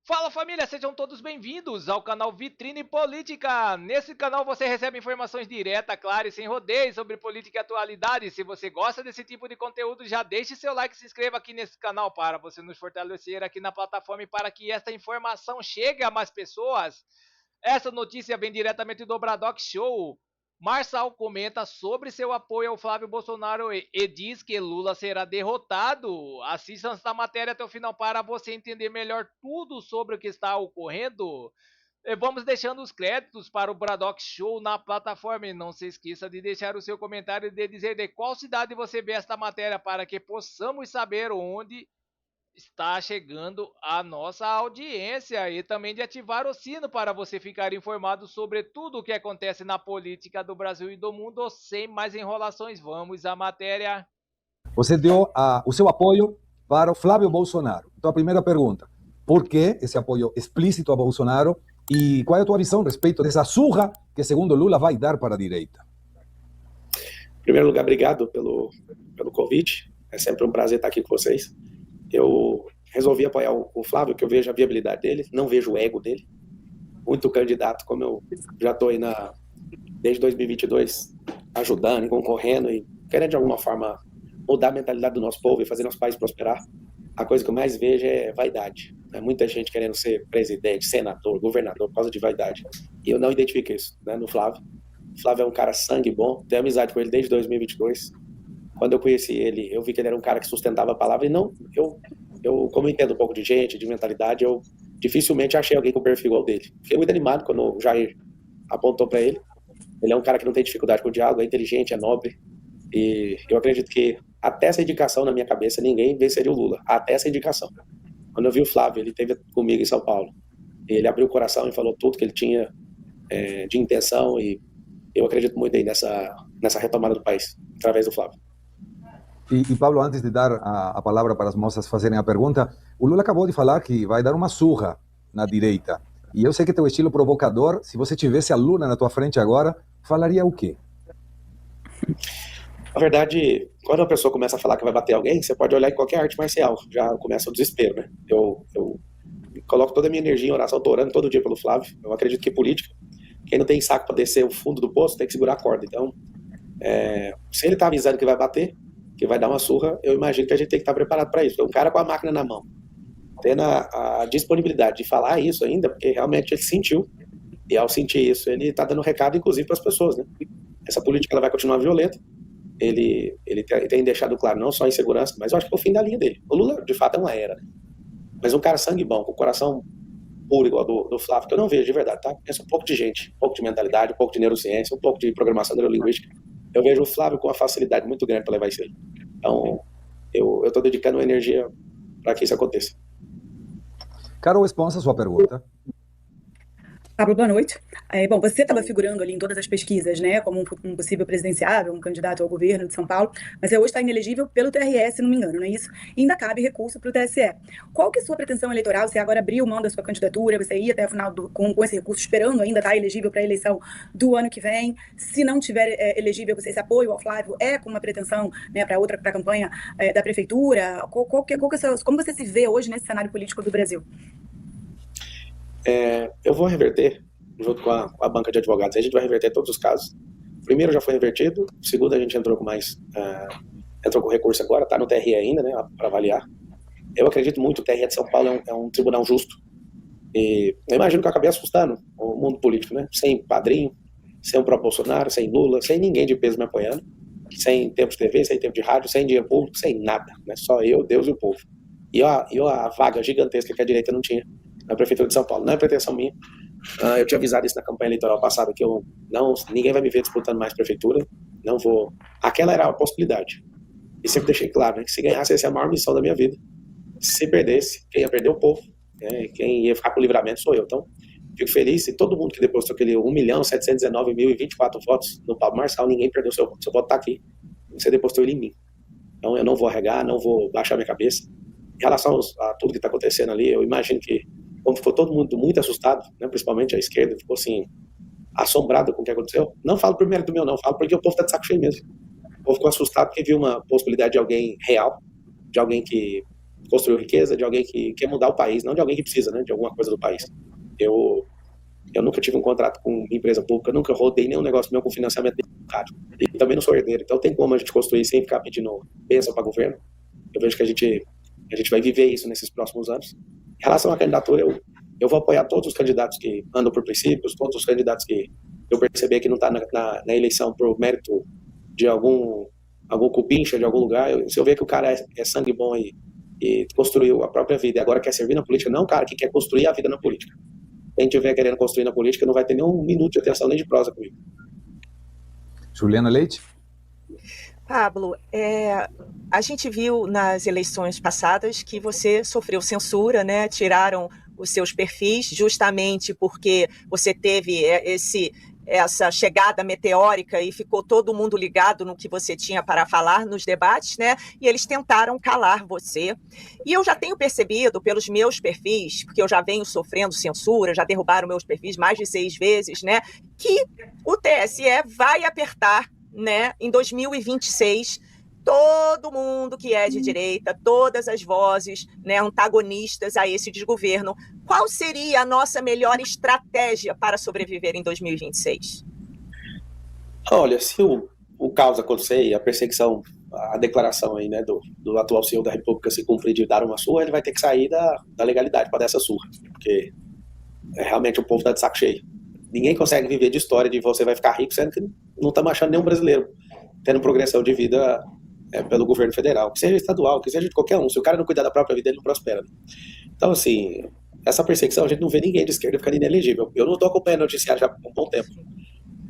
Fala família, sejam todos bem-vindos ao canal Vitrine Política. Nesse canal você recebe informações diretas, claras e sem rodeios sobre política e atualidade. Se você gosta desse tipo de conteúdo, já deixe seu like e se inscreva aqui nesse canal para você nos fortalecer aqui na plataforma e para que esta informação chegue a mais pessoas. Essa notícia vem diretamente do Bradock Show. Marçal comenta sobre seu apoio ao Flávio Bolsonaro e diz que Lula será derrotado. Assista esta matéria até o final para você entender melhor tudo sobre o que está ocorrendo. E vamos deixando os créditos para o Bradock Show na plataforma. E não se esqueça de deixar o seu comentário e de dizer de qual cidade você vê esta matéria para que possamos saber onde está chegando a nossa audiência e também de ativar o sino para você ficar informado sobre tudo o que acontece na política do Brasil e do mundo. Sem mais enrolações, vamos à matéria. Você deu o seu apoio para o Flávio Bolsonaro. Então, a primeira pergunta: por que esse apoio explícito a Bolsonaro e qual é a tua visão a respeito dessa surra que, segundo Lula, vai dar para a direita? Em primeiro lugar, obrigado pelo convite. É sempre um prazer estar aqui com vocês. Eu resolvi apoiar o Flávio, que eu vejo a viabilidade dele, não vejo o ego dele. Muito candidato, como eu já estou aí desde 2022, ajudando e concorrendo e querendo de alguma forma mudar a mentalidade do nosso povo e fazer nosso país prosperar. A coisa que eu mais vejo é vaidade. Muita gente querendo ser presidente, senador, governador por causa de vaidade. E eu não identifico isso, né, no Flávio. O Flávio é um cara sangue bom, tenho amizade com ele desde 2022. Quando eu conheci ele, eu vi que ele era um cara que sustentava a palavra e não, como eu entendo um pouco de gente, de mentalidade, eu dificilmente achei alguém com perfil igual dele. Fiquei muito animado quando o Jair apontou para ele. Ele é um cara que não tem dificuldade com o diálogo, é inteligente, é nobre. E eu acredito que até essa indicação na minha cabeça, ninguém venceria o Lula. Até essa indicação. Quando eu vi o Flávio, ele esteve comigo em São Paulo. Ele abriu o coração e falou tudo que ele tinha de intenção e eu acredito muito aí nessa retomada do país, através do Flávio. E Pablo, antes de dar a palavra para as moças fazerem a pergunta, o Lula acabou de falar que vai dar uma surra na direita. E eu sei que teu estilo provocador, se você tivesse a Lula na tua frente agora, falaria o quê? Na verdade, quando a pessoa começa a falar que vai bater alguém, você pode olhar em qualquer arte marcial, já começa o desespero, né? Eu coloco toda a minha energia em oração, tô orando todo dia pelo Flávio. Eu acredito que política, quem não tem saco para descer o fundo do poço, tem que segurar a corda. Então, se ele tá avisando que vai bater, que vai dar uma surra, eu imagino que a gente tem que estar preparado para isso. Um cara com a máquina na mão, tendo a disponibilidade de falar isso ainda, porque realmente ele sentiu, e ao sentir isso, ele está dando recado, inclusive, para as pessoas, né? Essa política ela vai continuar violenta, ele tem deixado claro, não só insegurança, mas eu acho que é o fim da linha dele. O Lula, de fato, é uma era, né? Mas um cara sangue bom, com o coração puro, igual do Flávio, que eu não vejo de verdade, tá? Pensa um pouco de gente, um pouco de mentalidade, um pouco de neurociência, um pouco de programação neurolinguística. Eu vejo o Flávio com uma facilidade muito grande para levar isso aí. Então, eu estou dedicando energia para que isso aconteça. Carol Esponsa, sua pergunta. Pablo, boa noite. Bom, você estava figurando ali em todas as pesquisas, né, como um possível presidenciável, um candidato ao governo de São Paulo, mas você hoje está inelegível pelo TRE, se não me engano, não é isso? E ainda cabe recurso para o TSE. Qual que é a sua pretensão eleitoral? Você agora abriu mão da sua candidatura, você ia até o final com esse recurso, esperando ainda estar elegível para a eleição do ano que vem. Se não tiver elegível, você, esse apoio ao Flávio é com uma pretensão, né, para a campanha da prefeitura? Como você se vê hoje nesse cenário político do Brasil? Eu vou reverter, junto com a banca de advogados, a gente vai reverter todos os casos. Primeiro já foi revertido, segundo a gente entrou com recurso agora, está no TRE ainda, né, para avaliar. Eu acredito muito, o TRE de São Paulo é um tribunal justo, e eu imagino que eu acabei assustando o mundo político, né, sem padrinho, sem o próprio Bolsonaro, sem Lula, sem ninguém de peso me apoiando, sem tempo de TV, sem tempo de rádio, sem dinheiro público, sem nada, né, só eu, Deus e o povo. E a vaga gigantesca que a direita não tinha na Prefeitura de São Paulo. Não é pretensão minha. Eu tinha avisado isso na campanha eleitoral passada, que ninguém vai me ver disputando mais prefeitura. Não vou. Aquela era a possibilidade. E sempre deixei claro, né, que se ganhasse, essa é a maior missão da minha vida. Se perdesse, quem ia perder é o povo. Né, quem ia ficar com o livramento sou eu. Então, fico feliz. E todo mundo que depositou aquele 1.719.024 votos no Pablo Marçal, ninguém perdeu seu voto. Seu voto está aqui. Você depositou ele em mim. Então, eu não vou arregar, não vou baixar minha cabeça. Em relação a tudo que está acontecendo ali, eu imagino que como ficou todo mundo muito assustado, né, principalmente a esquerda, ficou assim, assombrado com o que aconteceu. Não falo por mérito meu, não, falo porque o povo está de saco cheio mesmo. O povo ficou assustado porque viu uma possibilidade de alguém real, de alguém que construiu riqueza, de alguém que quer mudar o país, não de alguém que precisa, né, de alguma coisa do país. Eu nunca tive um contrato com empresa pública, nunca rodei nenhum negócio meu com financiamento bancário. E também não sou herdeiro, então tem como a gente construir sem ficar pedindo bênção para governo. Eu vejo que a gente vai viver isso nesses próximos anos. Em relação à candidatura, eu vou apoiar todos os candidatos que andam por princípios, todos os candidatos que eu perceber que não está na eleição por mérito de algum cupincha de algum lugar. Se eu ver que o cara é sangue bom e construiu a própria vida e agora quer servir na política, não, cara, que quer construir a vida na política. Quem estiver querendo construir na política não vai ter nem um minuto de atenção nem de prosa comigo. Juliana Leite? Pablo, a gente viu nas eleições passadas que você sofreu censura, né? Tiraram os seus perfis justamente porque você teve essa chegada meteórica e ficou todo mundo ligado no que você tinha para falar nos debates, né? E eles tentaram calar você. E eu já tenho percebido pelos meus perfis, porque eu já venho sofrendo censura, já derrubaram meus perfis mais de 6 vezes, né? Que o TSE vai apertar, né, em 2026, todo mundo que é de direita, todas as vozes, né, antagonistas a esse desgoverno. Qual seria a nossa melhor estratégia para sobreviver em 2026? Olha, se o caos acontecer e a perseguição, a declaração aí, né, do atual CEO da República se cumprir de dar uma surra, ele vai ter que sair da legalidade para dar essa surra, porque realmente o povo está de saco cheio. Ninguém consegue viver de história de você vai ficar rico, sendo que não estamos achando nenhum brasileiro tendo progressão de vida pelo governo federal, que seja estadual, que seja de qualquer um. Se o cara não cuidar da própria vida, ele não prospera. Então, assim, essa perseguição, a gente não vê ninguém de esquerda ficando inelegível. Eu não estou acompanhando o noticiário já há um bom tempo.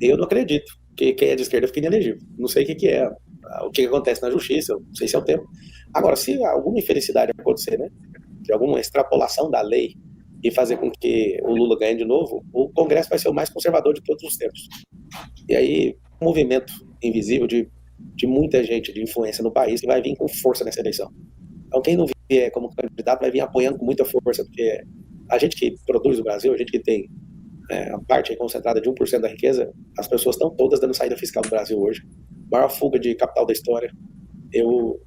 Eu não acredito que quem é de esquerda fique inelegível. Não sei o que acontece na justiça, não sei se é o tempo. Agora, se alguma infelicidade acontecer, né, de alguma extrapolação da lei e fazer com que o Lula ganhe de novo, o Congresso vai ser o mais conservador de todos os tempos. E aí, um movimento invisível de muita gente de influência no país que vai vir com força nessa eleição. Então, quem não vier como candidato vai vir apoiando com muita força, porque a gente que produz o Brasil, a gente que tem a parte concentrada de 1% da riqueza, as pessoas estão todas dando saída fiscal no Brasil hoje. Maior fuga de capital da história. Eu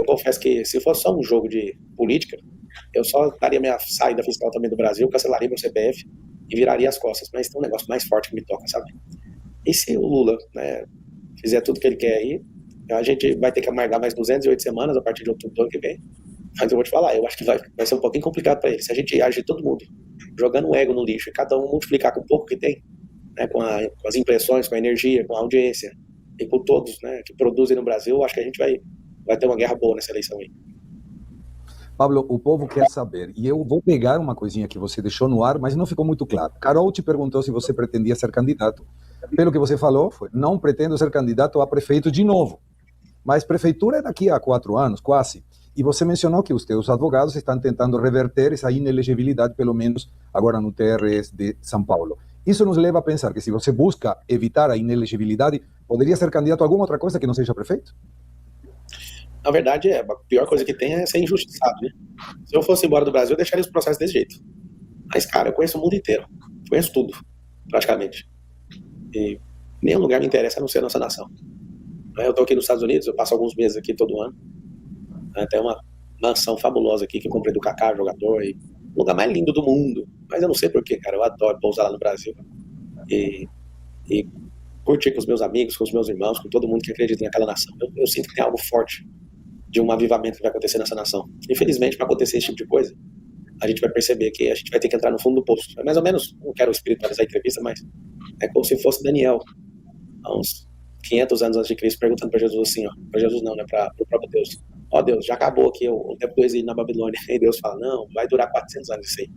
confesso que se fosse só um jogo de política, eu só daria minha saída fiscal também do Brasil, cancelaria meu CPF e viraria as costas. Mas tem um negócio mais forte que me toca, sabe? E se o Lula, né, fizer tudo que ele quer aí, a gente vai ter que amargar mais 208 semanas a partir de outubro do ano que vem. Mas eu vou te falar, eu acho que vai ser um pouquinho complicado para ele. Se a gente agir todo mundo jogando o ego no lixo e cada um multiplicar com o pouco que tem, né, com as impressões, com a energia, com a audiência e com todos, né, que produzem no Brasil, eu acho que a gente vai ter uma guerra boa nessa eleição aí. Pablo, o povo quer saber, e eu vou pegar uma coisinha que você deixou no ar, mas não ficou muito claro. Carol te perguntou se você pretendia ser candidato. Pelo que você falou, não pretendo ser candidato a prefeito de novo. Mas prefeitura é daqui a 4 anos, quase. E você mencionou que os teus advogados estão tentando reverter essa inelegibilidade, pelo menos agora no TRS de São Paulo. Isso nos leva a pensar que se você busca evitar a inelegibilidade, poderia ser candidato a alguma outra coisa que não seja prefeito? Na verdade, a pior coisa que tem é ser injustiçado, né? Se eu fosse embora do Brasil, eu deixaria os processos desse jeito. Mas, cara, eu conheço o mundo inteiro. Conheço tudo, praticamente. E nenhum lugar me interessa a não ser a nossa nação. Eu estou aqui nos Estados Unidos, eu passo alguns meses aqui todo ano. Tem uma mansão fabulosa aqui que eu comprei do Kaká, jogador, e o lugar mais lindo do mundo. Mas eu não sei porquê, cara, eu adoro pousar lá no Brasil. E curtir com os meus amigos, com os meus irmãos, com todo mundo que acredita naquela nação. Eu sinto que tem algo forte de um avivamento que vai acontecer nessa nação. Infelizmente, para acontecer esse tipo de coisa, a gente vai perceber que a gente vai ter que entrar no fundo do poço. É mais ou menos, não quero espiritualizar a entrevista, mas é como se fosse Daniel, há uns 500 anos antes de Cristo, perguntando para Jesus assim, para Jesus não, né, para o próprio Deus. Deus, já acabou aqui o tempo do exílio na Babilônia. E Deus fala, não, vai durar 400 anos isso aí.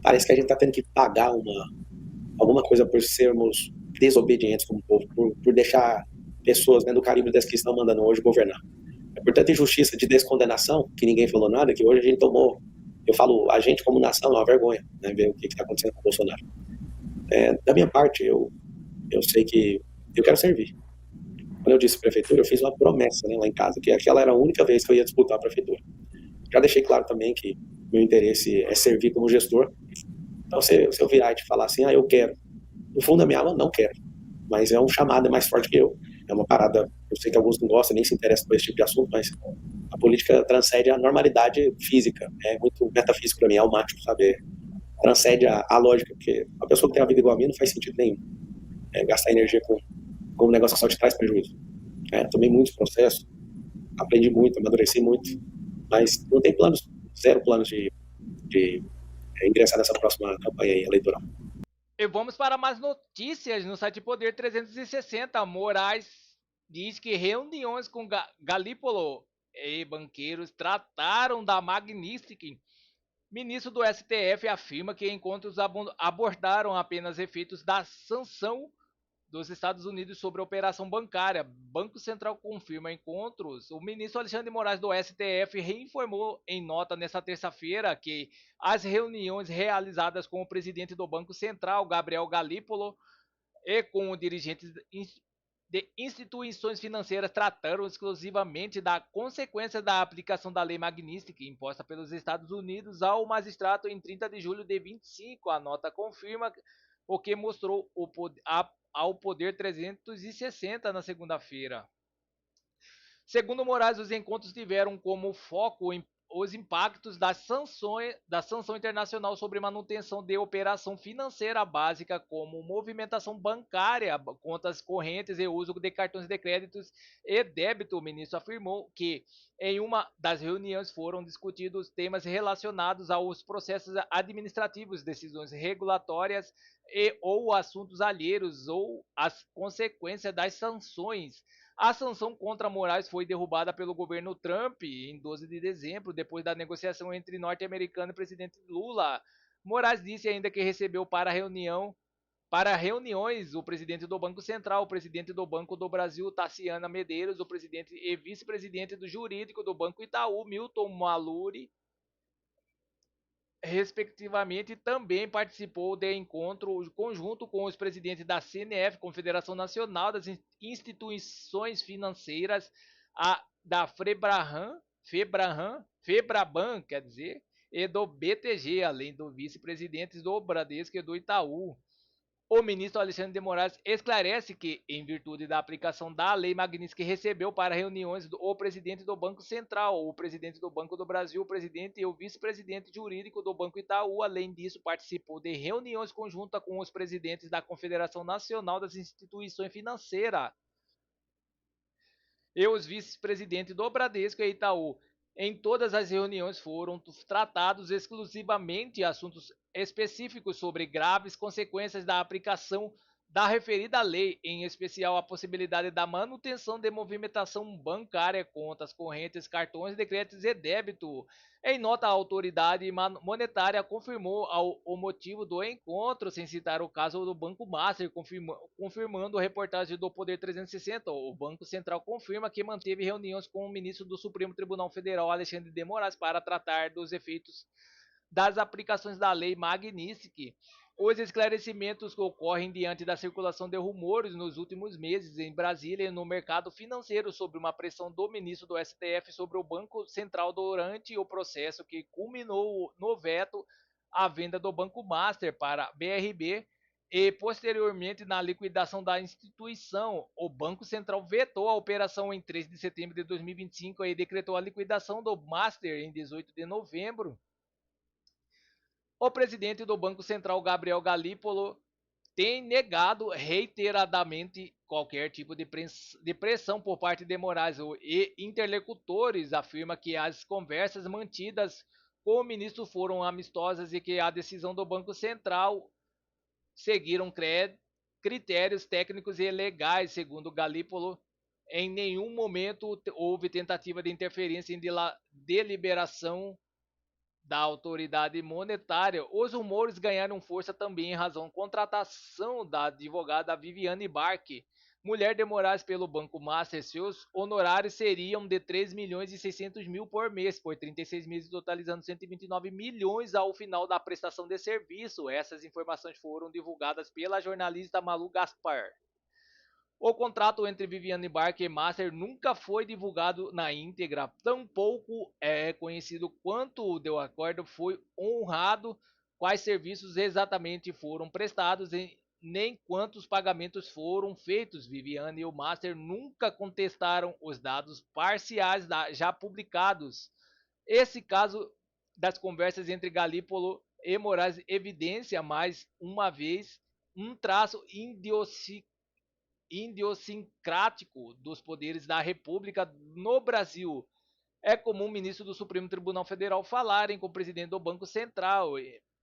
Parece que a gente está tendo que pagar alguma coisa por sermos desobedientes como povo, por deixar pessoas, né, do calibre das que estão mandando hoje governar. É por tanta injustiça de descondenação, que ninguém falou nada, que hoje a gente tomou, eu falo, a gente como nação é uma vergonha, né, ver o que está acontecendo com o Bolsonaro. Da minha parte, eu sei que eu quero servir. Quando eu disse prefeitura, eu fiz uma promessa, né, lá em casa, que aquela era a única vez que eu ia disputar a prefeitura. Já deixei claro também que meu interesse é servir como gestor. Então, se eu virar e te falar assim, eu quero, no fundo da minha alma, não quero, mas é um chamado, é mais forte que eu. É uma parada, eu sei que alguns não gostam, nem se interessam por esse tipo de assunto, mas a A política transcende a normalidade física. É muito metafísico para mim, é o máximo, sabe? Transcende a lógica, porque a pessoa que tem uma vida igual a mim não faz sentido nenhum. Gastar energia com um negócio que só te traz prejuízo. Tomei muitos processos, aprendi muito, amadureci muito, mas não tem planos, zero planos de ingressar nessa próxima campanha aí, eleitoral. E vamos para mais notícias no site Poder 360. Moraes diz que reuniões com Galípolo e banqueiros trataram da Magnitsky. Ministro do STF afirma que encontros abordaram apenas efeitos da sanção dos Estados Unidos sobre a operação bancária. Banco Central confirma encontros. O ministro Alexandre de Moraes do STF reinformou em nota nesta terça-feira que as reuniões realizadas com o presidente do Banco Central, Gabriel Galípolo, e com dirigentes de instituições financeiras trataram exclusivamente da consequência da aplicação da lei Magnitsky imposta pelos Estados Unidos ao magistrado em 30 de julho de 25. A nota confirma o que mostrou ao Poder 360 na segunda-feira. Segundo Moraes, os encontros tiveram como foco os impactos da sanção internacional sobre manutenção de operação financeira básica, como movimentação bancária, contas correntes e uso de cartões de créditos e débito. O ministro afirmou que em uma das reuniões foram discutidos temas relacionados aos processos administrativos, decisões regulatórias ou assuntos alheios ou as consequências das sanções. A sanção contra Moraes foi derrubada pelo governo Trump em 12 de dezembro, depois da negociação entre norte-americano e presidente Lula. Moraes disse ainda que recebeu para reuniões o presidente do Banco Central, o presidente do Banco do Brasil, Tarciana Medeiros, o presidente e vice-presidente do jurídico do Banco Itaú, Milton Maluri, respectivamente. Também participou de encontro conjunto com os presidentes da CNF, Confederação Nacional das Instituições Financeiras, da Febraban, quer dizer, e do BTG, além do vice-presidentes do Bradesco e do Itaú. O ministro Alexandre de Moraes esclarece que, em virtude da aplicação da lei Magnitsky, recebeu para reuniões o presidente do Banco Central, o presidente do Banco do Brasil, o presidente e o vice-presidente jurídico do Banco Itaú. Além disso, participou de reuniões conjuntas com os presidentes da Confederação Nacional das Instituições Financeiras e os vice-presidentes do Bradesco e Itaú. Em todas as reuniões foram tratados exclusivamente assuntos específicos sobre graves consequências da aplicação da referida lei, em especial a possibilidade da manutenção de movimentação bancária, contas correntes, cartões de crédito e débito. Em nota, a autoridade monetária confirmou o motivo do encontro, sem citar o caso do Banco Master, confirmando a reportagem do Poder 360. O Banco Central confirma que manteve reuniões com o ministro do Supremo Tribunal Federal, Alexandre de Moraes, para tratar dos efeitos das aplicações da lei Magnitsky. Os esclarecimentos ocorrem diante da circulação de rumores nos últimos meses em Brasília e no mercado financeiro sobre uma pressão do ministro do STF sobre o Banco Central durante o processo que culminou no veto à venda do Banco Master para a BRB e posteriormente na liquidação da instituição. O Banco Central vetou a operação em 3 de setembro de 2025 e decretou a liquidação do Master em 18 de novembro. O presidente do Banco Central, Gabriel Galípolo, tem negado reiteradamente qualquer tipo de pressão por parte de Moraes e interlocutores. Afirma que as conversas mantidas com o ministro foram amistosas e que a decisão do Banco Central seguiram critérios técnicos e legais. Segundo Galípolo, em nenhum momento houve tentativa de interferência em deliberação da autoridade monetária. Os rumores ganharam força também em razão da contratação da advogada Viviane Barque, mulher de Moraes, pelo Banco Master. Seus honorários seriam de 3 milhões e 600 mil por mês, por 36 meses, totalizando 129 milhões ao final da prestação de serviço. Essas informações foram divulgadas pela jornalista Malu Gaspar. O contrato entre Viviane Barque e Master nunca foi divulgado na íntegra, tampouco é conhecido quanto do acordo foi honrado, quais serviços exatamente foram prestados nem quantos pagamentos foram feitos. Viviane e o Master nunca contestaram os dados parciais já publicados. Esse caso das conversas entre Galípolo e Moraes evidencia mais uma vez um traço idiosincrático dos poderes da República no Brasil. É comum o ministro do Supremo Tribunal Federal falarem com o presidente do Banco Central.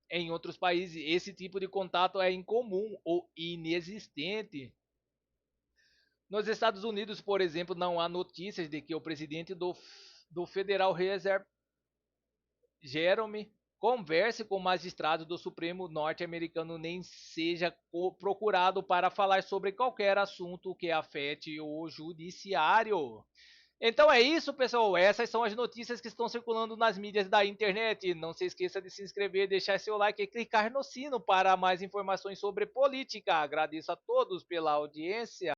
Em outros países, esse tipo de contato é incomum ou inexistente. Nos Estados Unidos, por exemplo, não há notícias de que o presidente do Federal Reserve, Jerome, converse com o magistrado do Supremo norte-americano, nem seja procurado para falar sobre qualquer assunto que afete o judiciário. Então é isso, pessoal. Essas são as notícias que estão circulando nas mídias da internet. Não se esqueça de se inscrever, deixar seu like e clicar no sino para mais informações sobre política. Agradeço a todos pela audiência.